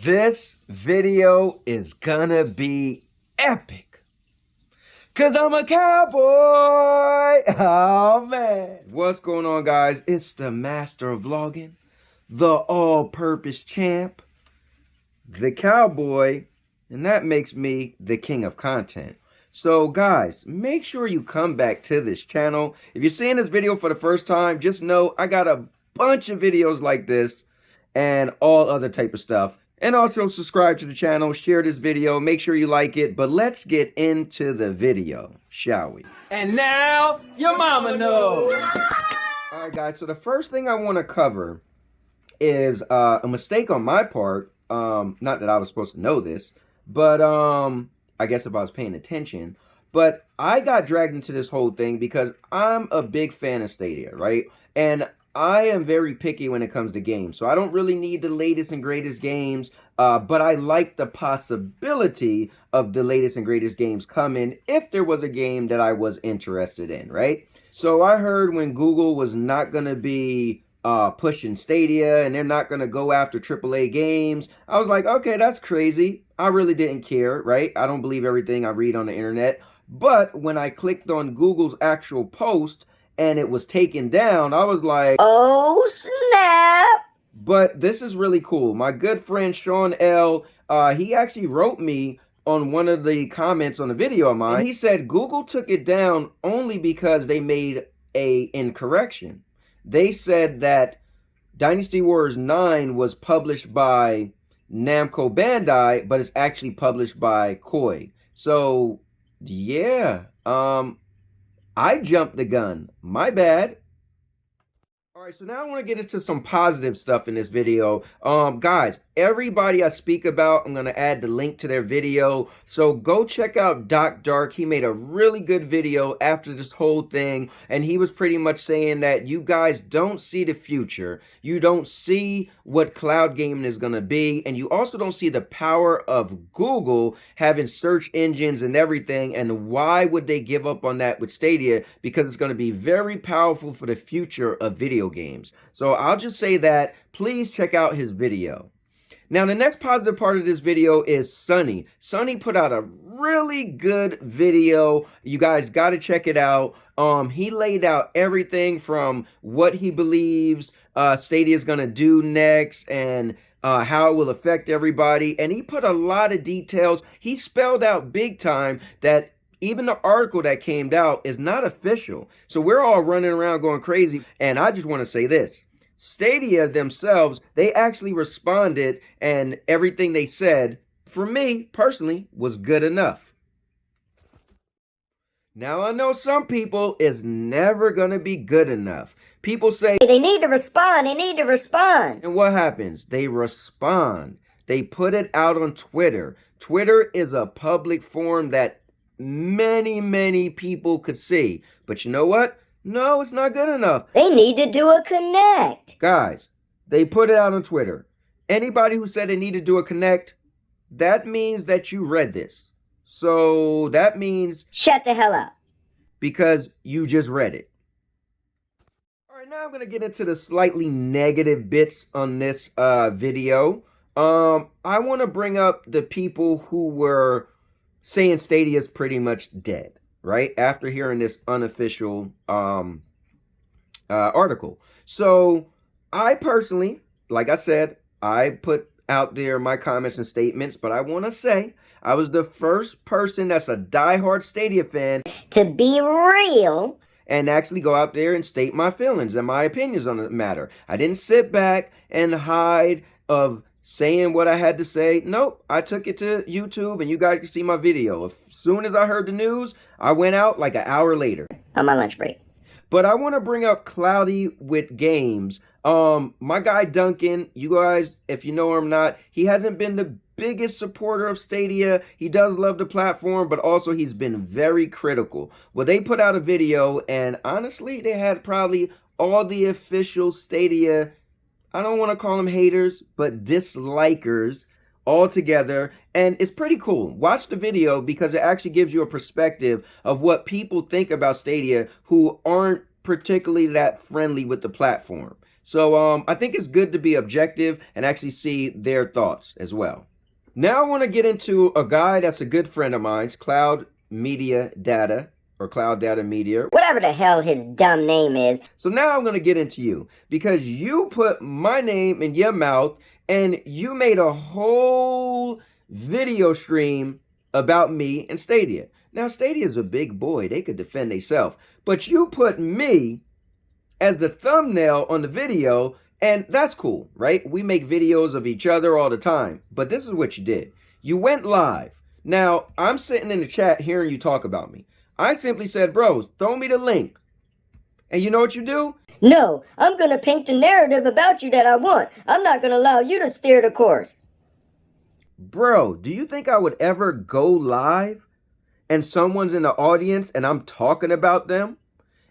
This video is gonna be epic. Cause I'm a cowboy. Oh man. What's going on, guys? It's the master of vlogging, the all-purpose champ, the cowboy, and that makes me the king of content. So guys, make sure you come back to this channel. If you're seeing this video for the first time, just know I got a bunch of videos like this and all other type of stuff. And also subscribe to the channel, share this video, make sure you like it. But let's get into the video, shall we? And now, your mama knows. Alright guys, so the first thing I want to cover is a mistake on my part. Not that I was supposed to know this, but I guess if I was paying attention. But I got dragged into this whole thing because I'm a big fan of Stadia, right? And I am very picky when it comes to games, so I don't really need the latest and greatest games, but I like the possibility of the latest and greatest games coming if there was a game that I was interested in, right? So I heard when Google was not going to be pushing Stadia and they're not going to go after AAA games, I was like, okay, that's crazy. I really didn't care, right? I don't believe everything I read on the internet. But when I clicked on Google's actual post, and it was taken down, I was like, oh snap. But this is really cool. My good friend Sean L, he actually wrote me on one of the comments on the video of mine. And he said Google took it down only because they made a incorrection. They said that Dynasty Warriors 9 was published by Namco Bandai, but it's actually published by Koei. So yeah, I jumped the gun. My bad. Alright, so now I want to get into some positive stuff in this video. Guys, everybody I speak about, I'm going to add the link to their video. So go check out Doc Dark. He made a really good video after this whole thing. And he was pretty much saying that you guys don't see the future. You don't see what cloud gaming is going to be. And you also don't see the power of Google having search engines and everything. And why would they give up on that with Stadia? Because it's going to be very powerful for the future of video games. So I'll just say that. Please check out his video. Now, the next positive part of this video is Sunny. Sunny put out a really good video. You guys got to check it out. He laid out everything from what he believes Stadia is going to do next and how it will affect everybody. And he put a lot of details. He spelled out big time that even the article that came out is not official. So we're all running around going crazy. And I just want to say this. Stadia themselves, they actually responded, and everything they said, for me, personally, was good enough. Now, I know some people is never going to be good enough. People say, they need to respond, they need to respond. And what happens? They respond. They put it out on Twitter. Twitter is a public forum that many people could see. But you know what? No, it's not good enough. They need to do a connect. Guys, they put it out on Twitter. Anybody who said they need to do a connect, that means that you read this. So that means shut the hell up. Because you just read it. Alright, now I'm going to get into the slightly negative bits on this video. I want to bring up the people who were saying Stadia is pretty much dead. Right after hearing this unofficial article. So I personally, like I said, I put out there my comments and statements, but I want to say I was the first person that's a diehard Stadia fan to be real and actually go out there and state my feelings and my opinions on the matter. I didn't sit back and hide of saying what I had to say. Nope, I took it to YouTube and you guys can see my video. As soon as I heard the news, I went out like an hour later. On my lunch break. But I want to bring up Cloudy with games. My guy Duncan, you guys, if you know him or not, he hasn't been the biggest supporter of Stadia. He does love the platform, but also he's been very critical. Well, they put out a video and honestly, they had probably all the official Stadia, I don't want to call them haters, but dislikers all together. And it's pretty cool. Watch the video because it actually gives you a perspective of what people think about Stadia who aren't particularly that friendly with the platform. So I think it's good to be objective and actually see their thoughts as well. Now I want to get into a guy that's a good friend of mine's, Cloud Media Data, or Cloud Data Media, whatever the hell his dumb name is. So now I'm going to get into you, because you put my name in your mouth and you made a whole video stream about me and Stadia. Now Stadia is a big boy, they could defend themselves, but you put me as the thumbnail on the video, and that's cool, right? We make videos of each other all the time, but this is what you did. You went live. Now I'm sitting in the chat hearing you talk about me. I simply said, bros, throw me the link. And you know what you do? No, I'm gonna paint the narrative about you that I want. I'm not gonna allow you to steer the course. Bro, do you think I would ever go live and someone's in the audience and I'm talking about them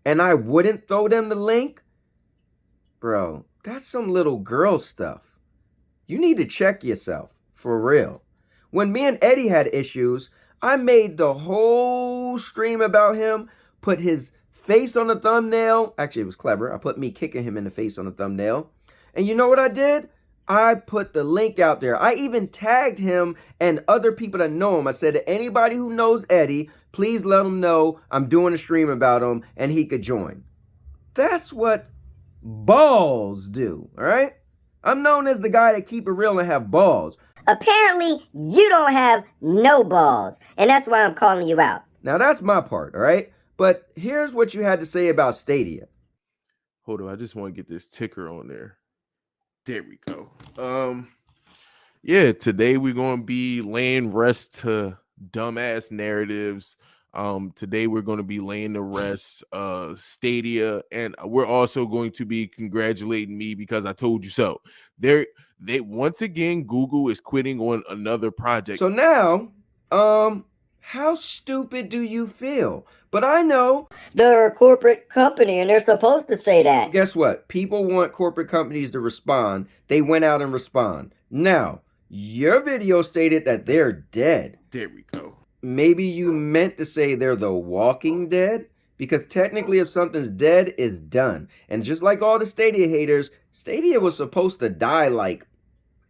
and I wouldn't throw them the link? Bro, that's some little girl stuff. You need to check yourself, for real. When me and Eddie had issues, I made the whole stream about him, put his face on the thumbnail. Actually, it was clever. I put me kicking him in the face on the thumbnail. And you know what I did? I put the link out there. I even tagged him and other people that know him. I said to anybody who knows Eddie, please let him know I'm doing a stream about him and he could join. That's what balls do, all right? I'm known as the guy that keep it real and have balls. Apparently, you don't have no balls, and that's why I'm calling you out. Now, that's my part, all right? But here's what you had to say about Stadia. Hold on, I just want to get this ticker on there. There we go. Yeah, today we're going to be laying rest to dumbass narratives. Today we're going to be laying the rest Stadia, and we're also going to be congratulating me because I told you so. They once again, Google is quitting on another project. So now, how stupid do you feel? But I know they're a corporate company and they're supposed to say that. Guess what? People want corporate companies to respond. They went out and respond. Now, your video stated that they're dead. There we go. Maybe you meant to say they're the Walking Dead, because technically if something's dead, it's done. And just like all the Stadia haters, Stadia was supposed to die like,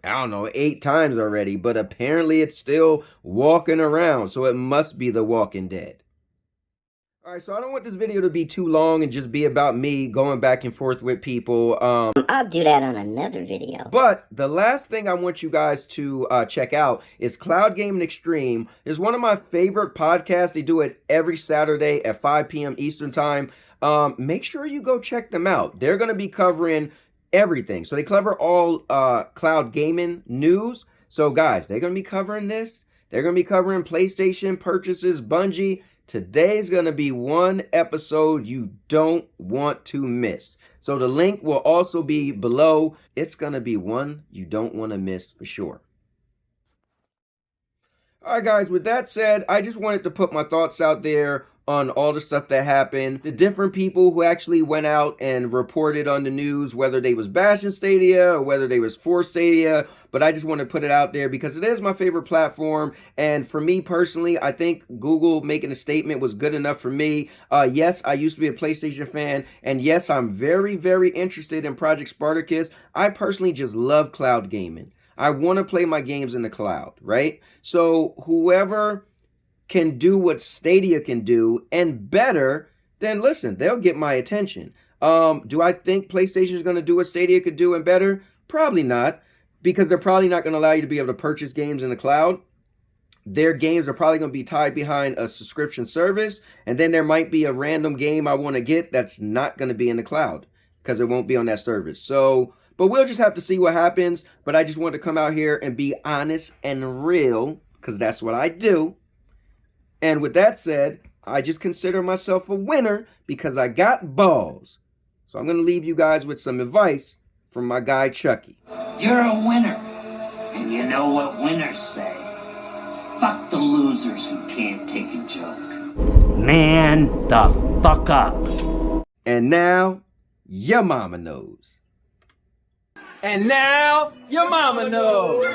I don't know, 8 times already, but apparently it's still walking around, so it must be the Walking Dead. Alright, so I don't want this video to be too long and just be about me going back and forth with people. I'll do that on another video. But the last thing I want you guys to check out is Cloud Gaming Extreme. It's one of my favorite podcasts. They do it every Saturday at 5 p.m. Eastern Time. Make sure you go check them out. They're going to be covering everything. So they cover all cloud gaming news. So guys, they're going to be covering this. They're going to be covering PlayStation purchases, Bungie. Today's going to be one episode you don't want to miss. So the link will also be below. It's going to be one you don't want to miss for sure. Alright guys, with that said, I just wanted to put my thoughts out there on all the stuff that happened. The different people who actually went out and reported on the news, whether they was bashing Stadia or whether they was for Stadia. But I just want to put it out there because it is my favorite platform. And for me personally, I think Google making a statement was good enough for me. Yes, I used to be a PlayStation fan. And yes, I'm very, very interested in Project Spartacus. I personally just love cloud gaming. I want to play my games in the cloud, right? So whoever can do what Stadia can do and better, then listen, they'll get my attention. Do I think PlayStation is going to do what Stadia could do and better? Probably not, because they're probably not going to allow you to be able to purchase games in the cloud. Their games are probably going to be tied behind a subscription service, and then there might be a random game I want to get that's not going to be in the cloud because it won't be on that service. So, but we'll just have to see what happens. But I just want to come out here and be honest and real, because that's what I do. And with that said, I just consider myself a winner because I got balls. So I'm going to leave you guys with some advice from my guy Chucky. You're a winner. And you know what winners say. Fuck the losers who can't take a joke. Man the fuck up. And now, your mama knows. And now, your mama knows.